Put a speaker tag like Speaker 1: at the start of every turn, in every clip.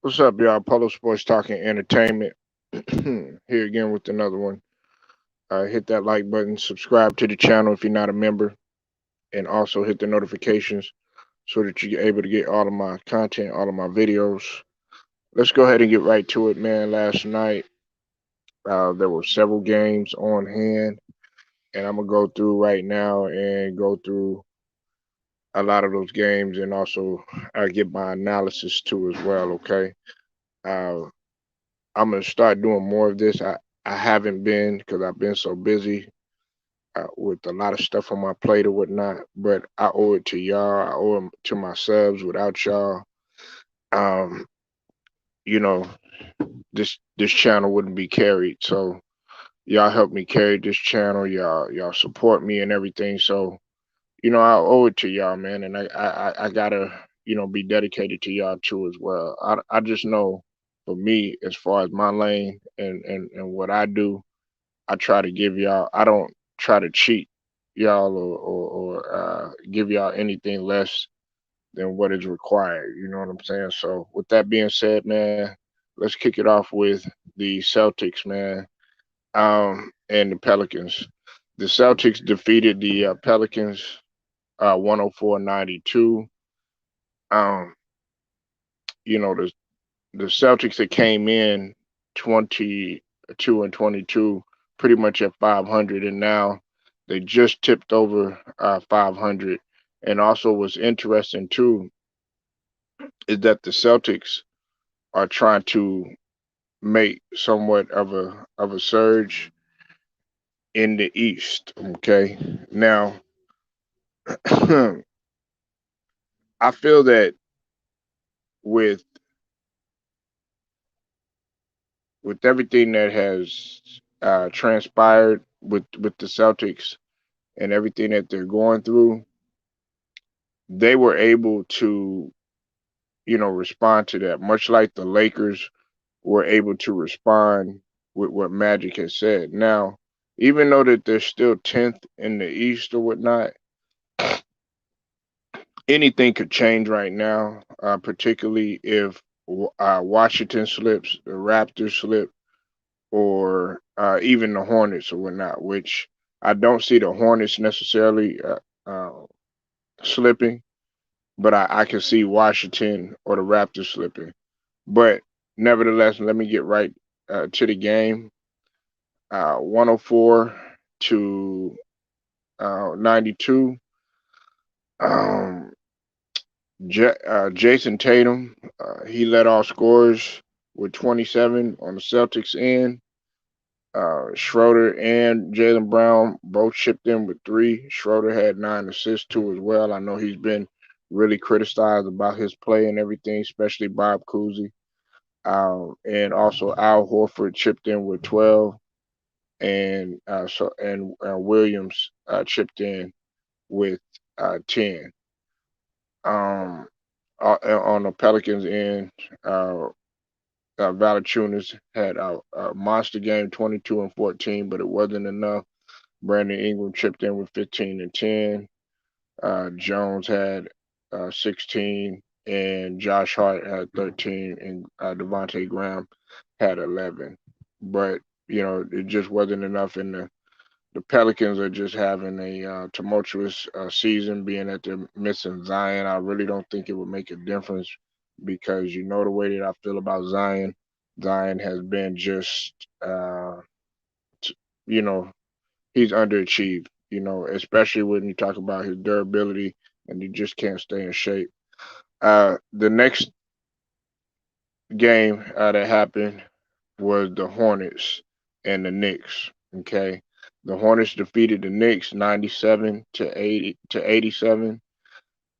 Speaker 1: What's up, y'all? Polo Sports Talking Entertainment. Here again with another one. Hit that like button, subscribe to the channel if you're not a member, and also hit the notifications so that you're able to get all of my content, all of my videos. Let's go ahead and get right to it, man. Last night, there were several games on hand, and I'm going to go through right now and go through a lot of those games and also get my analysis too as well, okay? Uh, I'm gonna start doing more of this. I haven't been because I've been so busy with a lot of stuff on my plate or whatnot. But I owe it to y'all. I owe it to my subs. Without y'all, um, you know, this channel wouldn't be carried. So y'all help me carry this channel. Y'all support me and everything. So I owe it to y'all, man. And I gotta be dedicated to y'all too as well. I just know for me, as far as my lane and what I do. I try to give y'all. I don't try to cheat y'all or give y'all anything less than what is required. You know what I'm saying? So with that being said, man, let's kick it off with the Celtics, man, and the Pelicans. The Celtics defeated the Pelicans 104-92. Um, the Celtics that came in 22-22, pretty much at 500, and now they just tipped over 500. And also, what's interesting too is that the Celtics are trying to make somewhat of a surge in the East. Okay, now I feel that with with everything that has transpired with the Celtics and everything that they're going through, they were able to, respond to that, much like the Lakers were able to respond with what Magic has said. Now, even though that they're still 10th in the East or whatnot, anything could change right now, particularly if Washington slips, the Raptors slip, or even the Hornets or whatnot, which I don't see the Hornets necessarily slipping, but I can see Washington or the Raptors slipping. But nevertheless, let me get right to the game. 104 to 92. Um, Jason Tatum, he led all scorers with 27 on the Celtics end. Schroeder and Jalen Brown both chipped in with three. Schroeder had 9 assists too as well. I know he's been really criticized about his play and everything, especially Bob Cousy. And also Al Horford chipped in with 12, and Williams chipped in with 10. Um, on the Pelicans end, uh, Valanciunas had a monster game, 22 and 14, but it wasn't enough. Brandon Ingram chipped in with 15 and 10. Jones had 16, and Josh Hart had 13, and Devontae Graham had 11. But it just wasn't enough, and the Pelicans are just having a tumultuous season, being that they're missing Zion. I really don't think it would make a difference because the way that I feel about Zion. Zion has been just, you know, he's underachieved, especially when you talk about his durability and he just can't stay in shape. The next game that happened was the Hornets and the Knicks. Okay, the Hornets defeated the Knicks 97-87.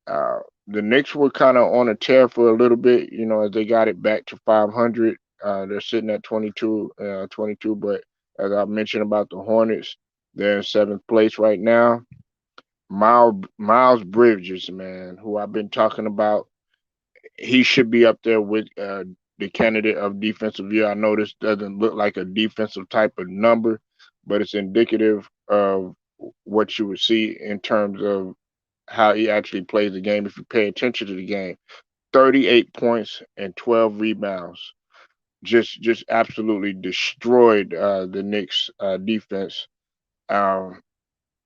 Speaker 1: Uh, the Knicks were kind of on a tear for a little bit, as they got it back to 500. They're sitting at 22, but as I mentioned about the Hornets, they're in seventh place right now. Miles Bridges, man, who I've been talking about, he should be up there with the candidate of defensive year. I know this doesn't look like a defensive type of number, but it's indicative of what you would see in terms of how he actually plays the game if you pay attention to the game. 38 points and 12 rebounds. Just absolutely destroyed the Knicks defense. Um,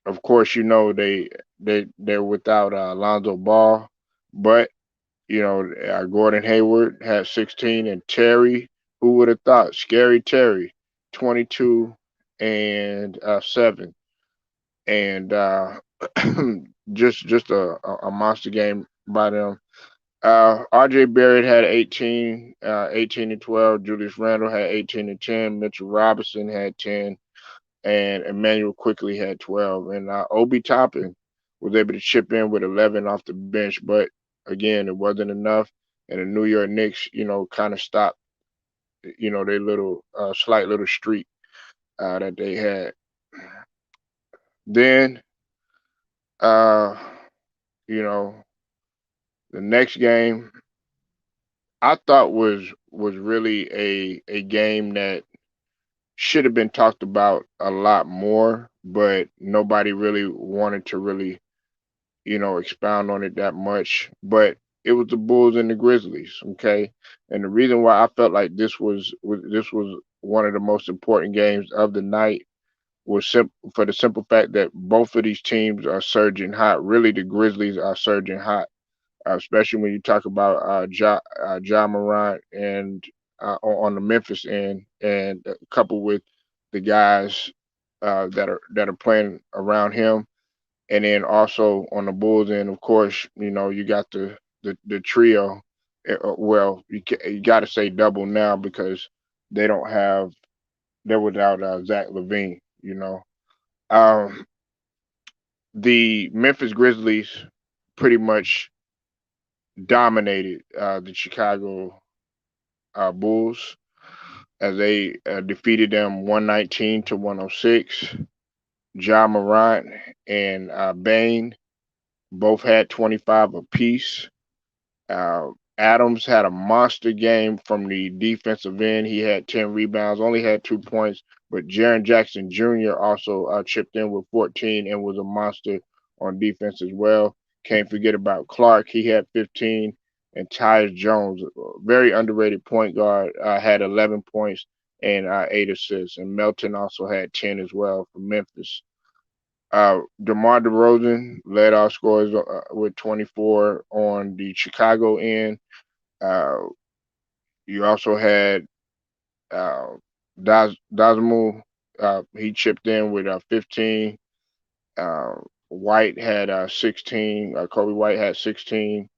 Speaker 1: of course, you know they're without Lonzo Ball, but you know Gordon Hayward had 16, and Terry, who would have thought, scary Terry, 22 and 7, and just a monster game by them. RJ Barrett had 18, 18 and 12. Julius Randle had 18 and 10. Mitchell Robinson had 10, and Emmanuel quickly had 12. And Obi Toppin was able to chip in with 11 off the bench, but again, it wasn't enough. And the New York Knicks, kind of stopped, their little slight little streak that they had. Then, uh, you know, the next game I thought was really a game that should have been talked about a lot more, but nobody really wanted to really, expound on it that much. But it was the Bulls and the Grizzlies, okay? And the reason why I felt like this was one of the most important games of the night was for the simple fact that both of these teams are surging hot. Really, the Grizzlies are surging hot, especially when you talk about Ja Morant and on the Memphis end, and coupled with the guys that are playing around him, and then also on the Bulls end, of course, you got the trio. Well, you got to say double now because they don't have they're without Zach LaVine. Um, the Memphis Grizzlies pretty much dominated the Chicago Bulls as they defeated them 119 to 106. Ja Morant and Bane both had 25 apiece. Uh, Adams had a monster game from the defensive end. He had 10 rebounds, only had 2 points, but Jaren Jackson Jr. also chipped in with 14 and was a monster on defense as well. Can't forget about Clark. He had 15. And Tyus Jones, a very underrated point guard, had 11 points and 8 assists. And Melton also had 10 as well for Memphis. DeMar DeRozan led our scorers with 24 on the Chicago end. Uh, you also had uh, Dazmu. He chipped in with 15. Uh, White had 16. Kobe White had 16.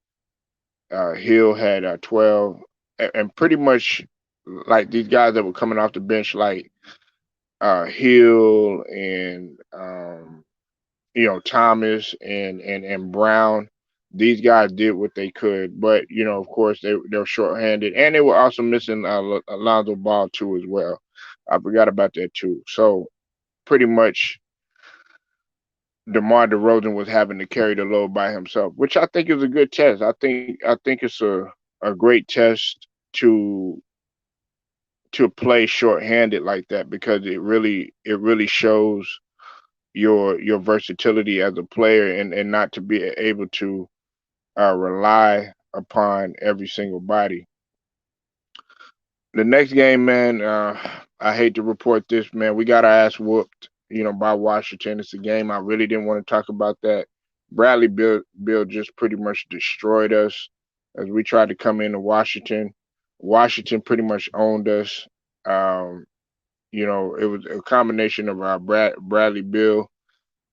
Speaker 1: Hill had 12. And pretty much like these guys that were coming off the bench, like Hill and Thomas and Brown. These guys did what they could, but of course they were shorthanded, and they were also missing Alonzo Ball too as well. I forgot about that too. So pretty much DeMar DeRozan was having to carry the load by himself, which I think is a good test. I think it's a great test to play shorthanded like that because it really shows your versatility as a player and not to be able to rely upon every single body. The next game, man, I hate to report this, man. We got our ass whooped, by Washington. It's a game I really didn't want to talk about that. Bradley Bill just pretty much destroyed us as we tried to come into Washington. Washington pretty much owned us. Um, it was a combination of Bradley Bill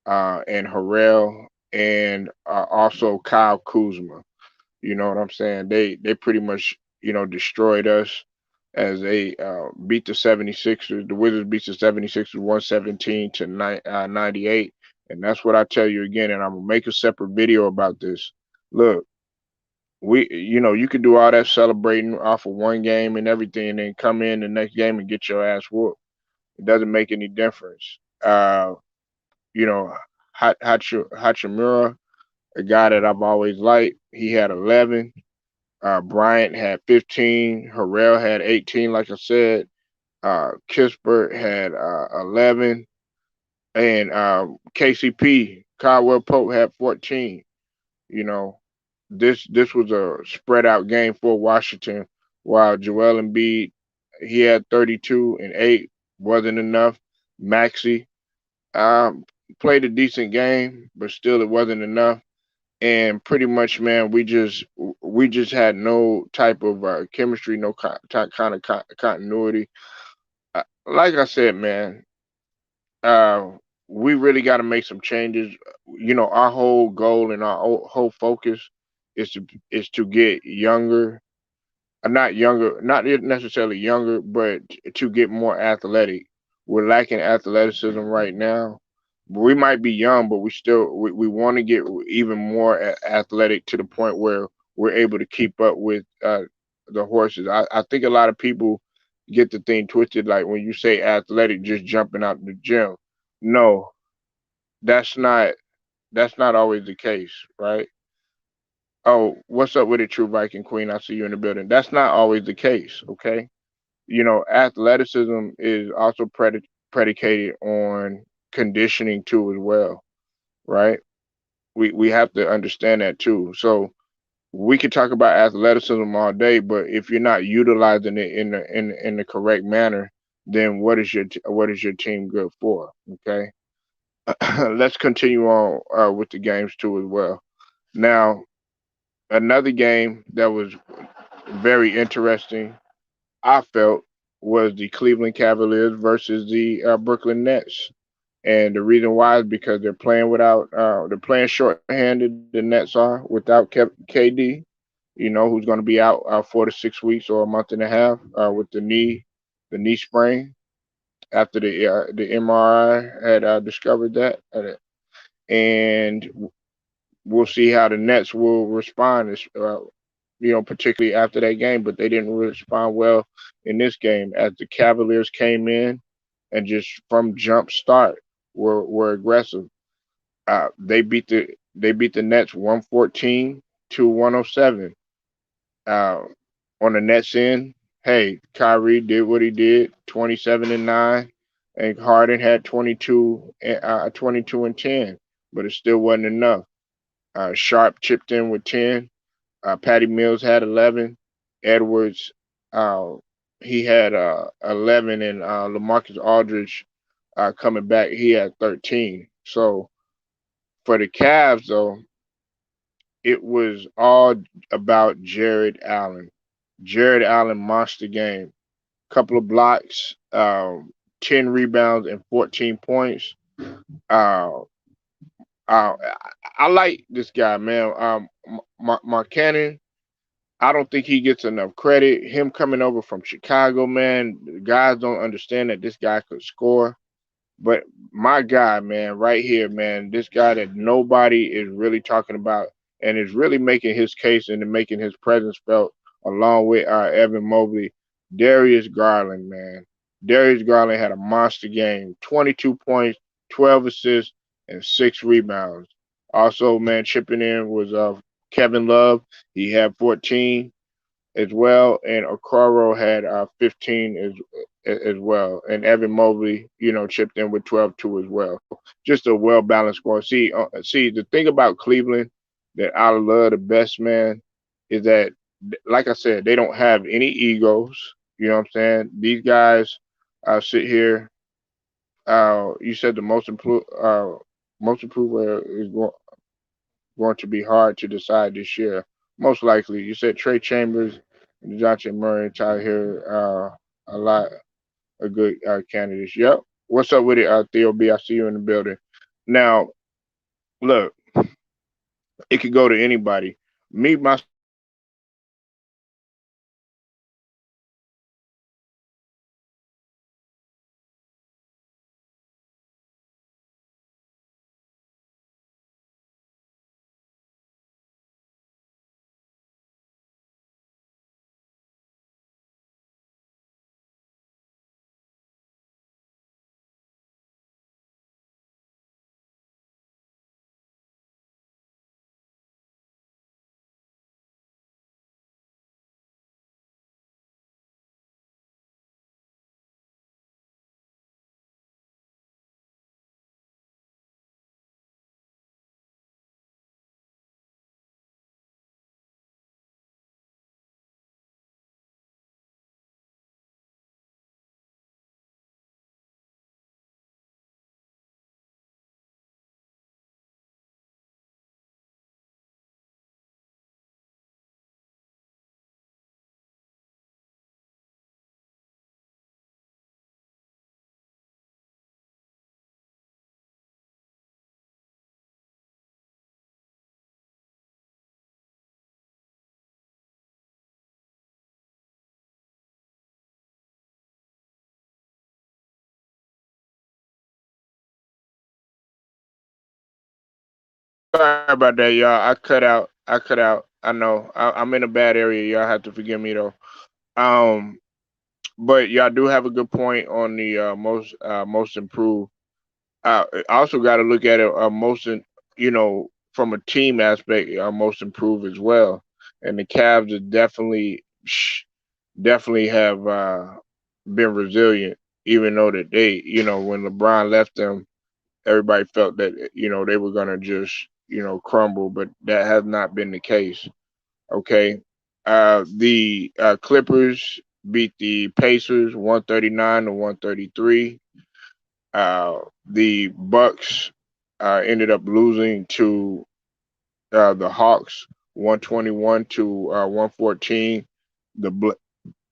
Speaker 1: and Harrell and also Kyle Kuzma. You know what I'm saying? They pretty much destroyed us as they beat the 76ers. The Wizards beat the 76ers 117 to 98. And that's what I tell you again. And I'm gonna make a separate video about this. Look, you could do all that celebrating off of one game and everything, and then come in the next game and get your ass whooped. It doesn't make any difference. You know, Hachimura, a guy that I've always liked, he had 11. Bryant had 15. Harrell had 18, like I said. Kispert had 11. And KCP, Caldwell Pope, had 14. You know, This was a spread out game for Washington. While Joel Embiid, he had 32 and 8, wasn't enough. Maxi um, played a decent game, but still it wasn't enough. And pretty much, man, we just had no type of chemistry, no kind of continuity. Like I said, man, uh, we really got to make some changes. Our whole goal and our whole focus is to get younger, not younger, not necessarily younger, but to get more athletic. We're lacking athleticism right now. We might be young, but we want to get even more athletic to the point where we're able to keep up with the horses. I think a lot of people get the thing twisted. Like when you say athletic, just jumping out the gym. No, that's not that's not always the case, right? Oh, what's up with it, True Viking Queen? I see you in the building. That's not always the case, okay? Athleticism is also predicated on conditioning too as well, right? We have to understand that too. So we could talk about athleticism all day, but if you're not utilizing it in the correct manner, then what is your team good for? Okay, let's continue on with the games too as well. Now, another game that was very interesting, I felt, was the Cleveland Cavaliers versus the Brooklyn Nets. And the reason why is because they're playing shorthanded. The Nets are without KD, who's going to be out 4 to 6 weeks or a month and a half with the knee sprain after the MRI had discovered that. And we'll see how the Nets will respond, particularly after that game. But they didn't respond well in this game as the Cavaliers came in and just from jump start were aggressive. They beat the Nets 114 to 107. Uh, on the Nets end, hey, Kyrie did what he did, 27 and 9, and Harden had 22 and 10, but it still wasn't enough. Sharp chipped in with 10. Patty Mills had 11. Edwards, uh, he had 11, and LaMarcus Aldridge coming back, he had 13. So for the Cavs, though, it was all about Jared Allen. Jared Allen monster game. Couple of blocks, 10 rebounds, and 14 points. Uh, uh, I like this guy, man. Mark Cannon, I don't think he gets enough credit. Him coming over from Chicago, man, the guys don't understand that this guy could score. But my guy, man, right here, man, this guy that nobody is really talking about and is really making his case and making his presence felt along with Evan Mobley, Darius Garland, man. Darius Garland had a monster game, 22 points, 12 assists, and 6 rebounds. Also, man, chipping in was Kevin Love. He had 14 as well, and Okoro had 15 as well, and Evan Mobley, chipped in with 12 too as well. Just a well balanced score. See, the thing about Cleveland that I love the best, man, is that, like I said, they don't have any egos. You know what I'm saying? These guys sit here. You said the most improved is going to be hard to decide this year. Most likely, you said Trey Chambers, Dejounte Murray, Tyler here, a lot of good candidates. Yep. What's up with it, Theo B? I see you in the building. Now, look, it could go to anybody. Me myself, I'm a Cleveland fan. Sorry about that, y'all. I cut out. I cut out. I know. I'm in a bad area. Y'all have to forgive me though. Um, but y'all do have a good point on the most improved. I also got to look at it you know, from a team aspect, most improved as well. And the Cavs are definitely have been resilient, even though that they, you know, when LeBron left them, everybody felt that they were gonna just crumble, but that has not been the case. Okay, the Clippers beat the Pacers 139 to 133. The Bucks ended up losing to the Hawks 121 to 114. The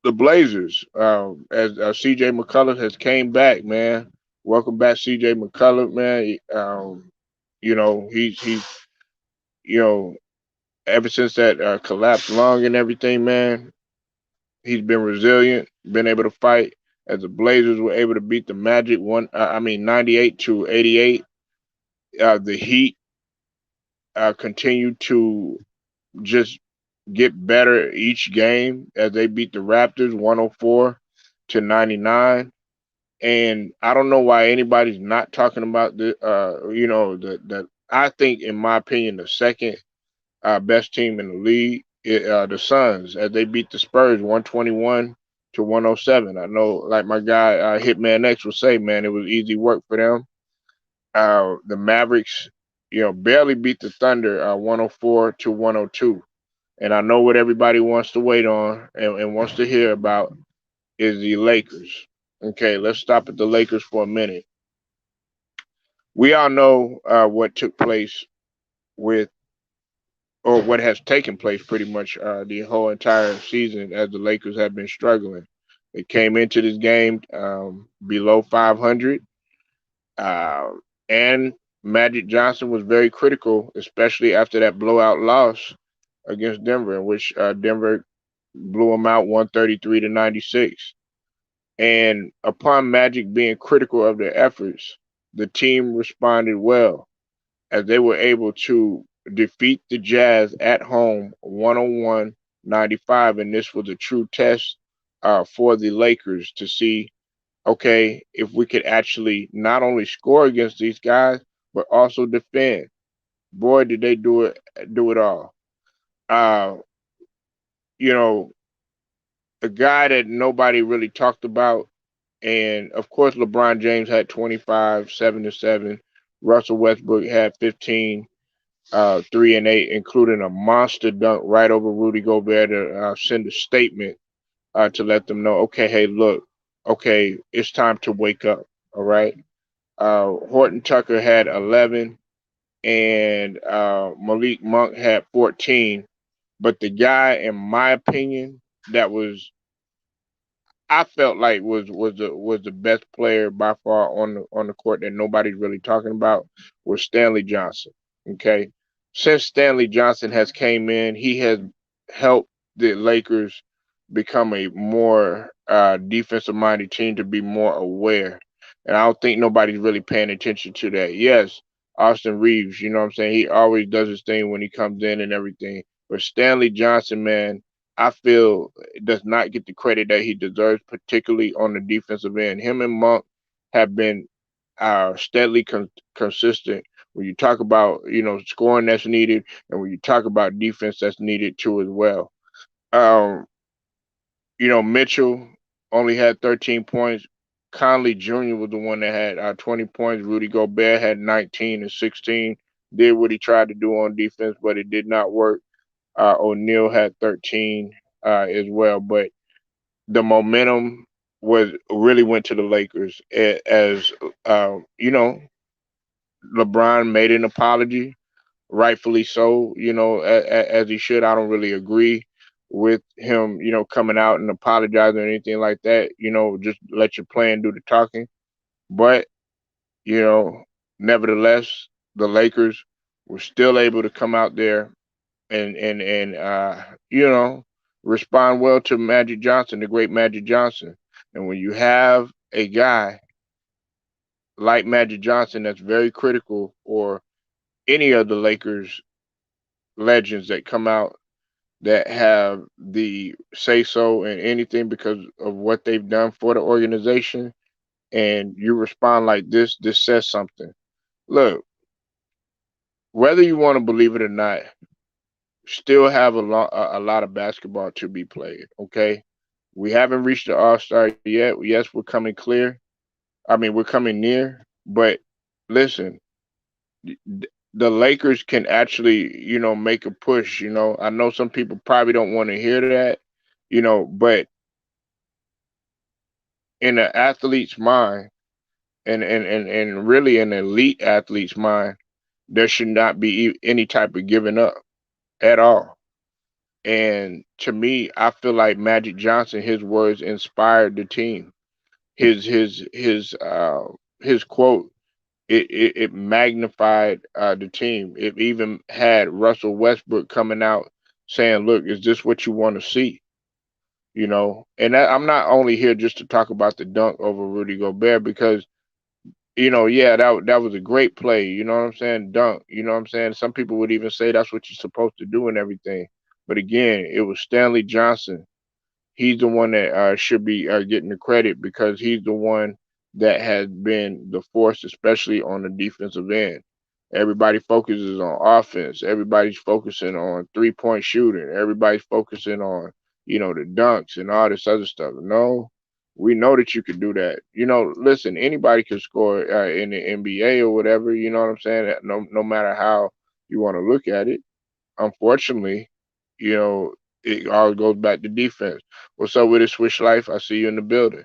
Speaker 1: the Blazers, as CJ McCullough has came back, man. Welcome back, CJ McCullough, man. He's you know ever since that collapsed lung and everything, man. He's been resilient, been able to fight. As the Blazers were able to beat the Magic 98 to 88. The Heat continued to just get better each game as they beat the Raptors 104 to 99. And I don't know why anybody's not talking about the I think, in my opinion, the second best team in the league, the Suns, as they beat the Spurs 121 to 107. I know, like my guy Hitman X would say, man, it was easy work for them. The Mavericks, barely beat the Thunder 104 to 102. And I know what everybody wants to wait on and wants to hear about is the Lakers. Okay, let's stop at the Lakers for a minute. We all know what took place with, or what has taken place pretty much the whole entire season as the Lakers have been struggling. They came into this game below 500, uh, and Magic Johnson was very critical, especially after that blowout loss against Denver, in which Denver blew them out 133 to 96. And upon Magic being critical of their efforts, the team responded well as they were able to defeat the Jazz at home 101-95. And this was a true test for the Lakers to see, okay, if we could actually not only score against these guys, but also defend. Boy, did they do it all. Uh, you know, a guy that nobody really talked about. And of course, LeBron James had 25, 7 to 7. Russell Westbrook had 15, 3 and 8, including a monster dunk right over Rudy Gobert to send a statement to let them know, okay, hey, look, okay, it's time to wake up. All right. Horton Tucker had 11, and Malik Monk had 14. But the guy, in my opinion, that was I felt like was the best player by far on the court that nobody's really talking about was Stanley Johnson. Okay, since Stanley Johnson has came in, he has helped the Lakers become a more defensive minded team, to be more aware. And I don't think nobody's really paying attention to that. Yes, Austin Reeves, you know what I'm saying? He always does his thing when he comes in and everything. But Stanley Johnson, man, I feel does not get the credit that he deserves, particularly on the defensive end. Him and Monk have been steadily consistent when you talk about scoring that's needed, and when you talk about defense that's needed too as well. Um, Mitchell only had 13 points. Conley Jr. was the one that had 20 points. Rudy Gobert had 19 and 16. Did what he tried to do on defense, but it did not work. O'Neal had 13 as well, but the momentum was really went to the Lakers as LeBron made an apology, rightfully so. As he should. I don't really agree with him, coming out and apologizing or anything like that. Just let your plan do the talking. But you know, nevertheless, the Lakers were still able to come out there and respond well to Magic Johnson, the great Magic Johnson. And when you have a guy like Magic Johnson that's very critical, or any of the Lakers legends that come out that have the say so in anything because of what they've done for the organization, and you respond like this says something. Look, whether you want to believe it or not, still have a lot of basketball to be played. Okay, we haven't reached the All Star yet. Yes, we're coming clear. I mean, we're coming near. But listen, the Lakers can actually, make a push. I know some people probably don't want to hear that, but in an athlete's mind, and really an elite athlete's mind, there should not be any type of giving up at all. And to me, I feel like Magic Johnson, his words inspired the team. His quote, it magnified the team. It even had Russell Westbrook coming out saying, "Look, is this what you want to see?" And I'm not only here just to talk about the dunk over Rudy Gobert because yeah, that was a great play. You know what I'm saying? Dunk. You know what I'm saying? Some people would even say that's what you're supposed to do and everything. But again, it was Stanley Johnson. He's the one that should be getting the credit because he's the one that has been the force, especially on the defensive end. Everybody focuses on offense. Everybody's focusing on 3-point shooting. Everybody's focusing on, the dunks and all this other stuff. No, we know that you can do that. Listen, anybody can score in the NBA or whatever. You know what I'm saying? No matter how you want to look at it. Unfortunately, you know, it all goes back to defense. What's up with it, Swish Life? I see you in the building.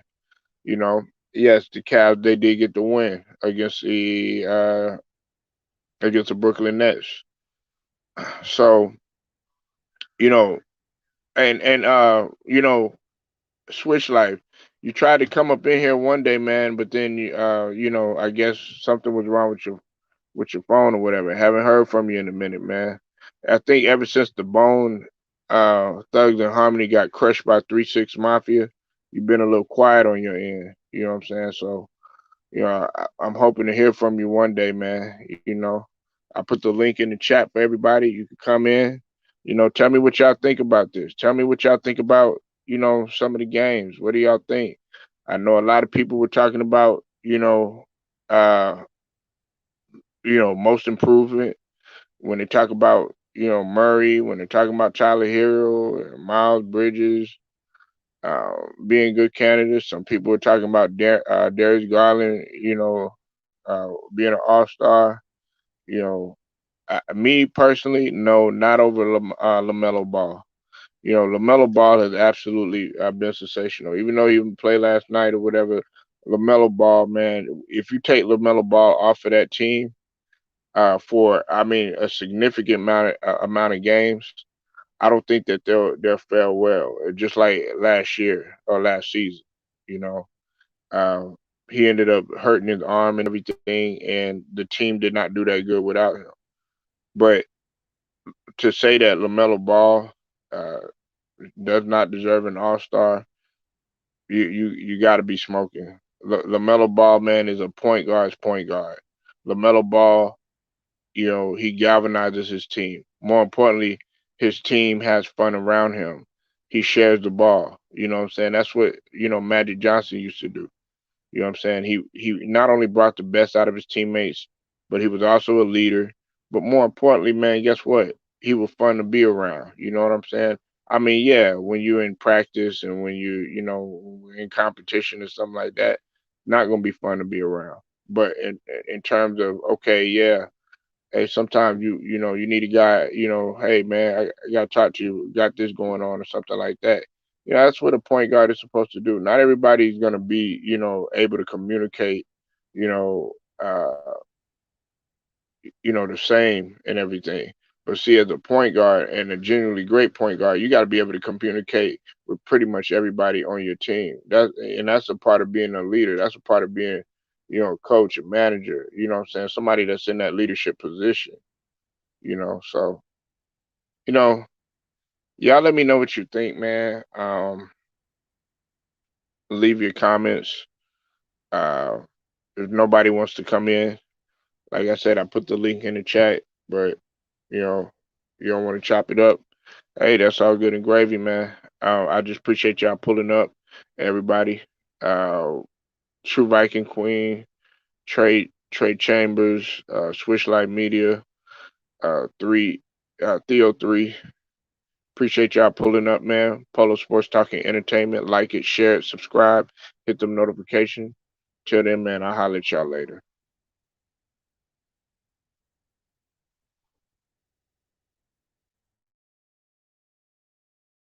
Speaker 1: You know, yes, the Cavs they did get the win against the Brooklyn Nets. So you know, and Swish Life. You tried to come up in here one day, man, but then I guess something was wrong with your phone or whatever. Haven't heard from you in a minute, man. I think ever since the Bone Thugs and Harmony got crushed by 3-6 Mafia, you've been a little quiet on your end. You know what I'm saying? So, I'm hoping to hear from you one day, man. I put the link in the chat for everybody. You can come in. Tell me what y'all think about this. Tell me what y'all think about, some of the games. What do y'all think? I know a lot of people were talking about, uh, most improvement when they talk about Murray, when they're talking about Tyler Hero, Miles Bridges being good candidates. Some people are talking about Darius Garland, being an All Star. You know, me personally, no, not over Lamelo Ball. Lamelo Ball has absolutely been sensational. Even though he didn't play last night or whatever, Lamelo Ball, man, if you take Lamelo Ball off of that team for, I mean, a significant amount of games, I don't think that they'll fare well. Just like last year or last season, you know, uh, he ended up hurting his arm and everything, and the team did not do that good without him. But to say that Lamelo Ball uh, does not deserve an All Star, you got to be smoking. Lamelo Ball, man, is a point guard's point guard. Lamelo Ball, he galvanizes his team. More importantly, his team has fun around him. He shares the ball. You know what I'm saying? That's what, Magic Johnson used to do. You know what I'm saying? He not only brought the best out of his teammates, but he was also a leader. But more importantly, man, guess what? He was fun to be around. You know what I'm saying? I mean, yeah, when you're in practice and when in competition or something like that, not gonna be fun to be around. But in terms of okay, yeah, hey, sometimes you need a guy, hey man, I gotta talk to you, got this going on or something like that. That's what a point guard is supposed to do. Not everybody's gonna be, able to communicate, you know, uh, the same and everything. But see, as a point guard and a genuinely great point guard, you got to be able to communicate with pretty much everybody on your team. That's a part of being a leader. That's a part of being, a coach, a manager. You know what I'm saying? Somebody that's in that leadership position. So you know, y'all let me know what you think, man. Leave your comments. Uh, if nobody wants to come in, like I said, I put the link in the chat. but you know, you don't want to chop it up. Hey, that's all good and gravy, man. I just appreciate y'all pulling up, everybody. Uh, True Viking Queen, Trade Chambers, Switchlight Media, three, Theo 3. Appreciate y'all pulling up, man. Polo Sports Talking Entertainment. Like it, share it, subscribe, hit them notifications. Till then, man, I'll holler at y'all later.